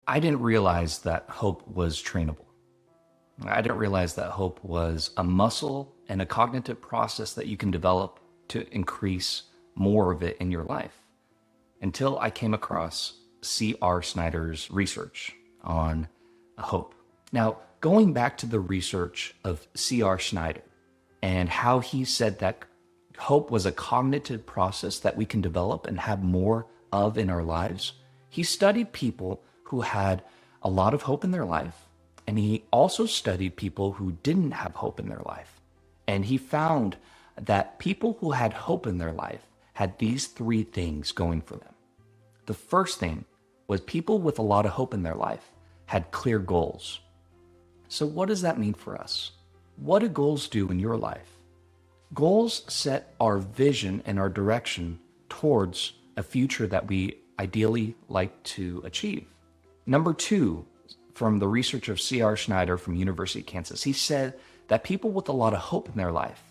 I didn't realize that hope was trainable. I didn't realize that hope was a muscle and a cognitive process that you can develop to increase more of it in your life until I came across CR Snyder's research on hope. Now, going back to the research of CR Snyder and how he said that hope was a cognitive process that we can develop and have more of in our lives, he studied people who had a lot of hope in their life, and he also studied people who didn't have hope in their life. And he found that people who had hope in their life had these three things going for them. The first thing was people with a lot of hope in their life had clear goals. So what does that mean for us? What do goals do in your life? Goals set our vision and our direction towards a future that we ideally like to achieve. Number two, from the research of CR Snyder from University of Kansas, he said that people with a lot of hope in their life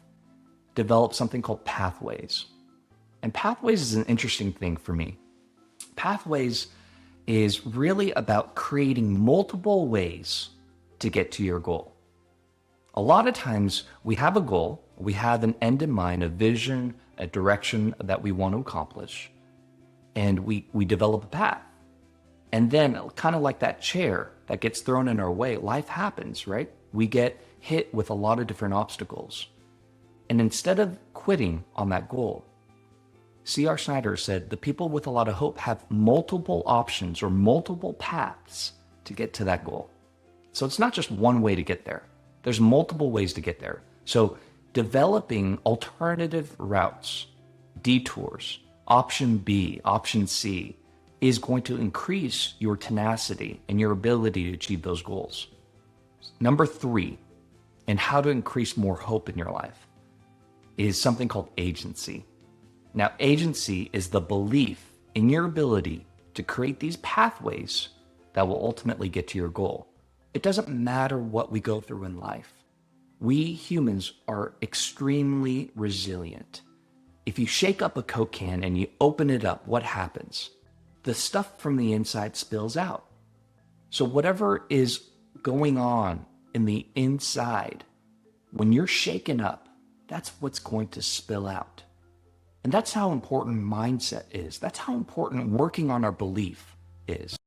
develop something called pathways. And pathways is an interesting thing for me. Pathways is really about creating multiple ways to get to your goal. A lot of times we have a goal, we have an end in mind, a vision, a direction that we want to accomplish, and we develop a path. And then, kind of like that chair that gets thrown in our way, life happens, right? We get hit with a lot of different obstacles. And instead of quitting on that goal, CR Snyder said the people with a lot of hope have multiple options or multiple paths to get to that goal. So it's not just one way to get there. There's multiple ways to get there. So developing alternative routes, detours, option B, option C, is going to increase your tenacity and your ability to achieve those goals. Number three, and how to increase more hope in your life, is something called agency. Now, agency is the belief in your ability to create these pathways that will ultimately get to your goal. It doesn't matter what we go through in life. We humans are extremely resilient. If you shake up a Coke can and you open it up, what happens? The stuff from the inside spills out. So whatever is going on in the inside, when you're shaken up, that's what's going to spill out. And that's how important mindset is. That's how important working on our belief is.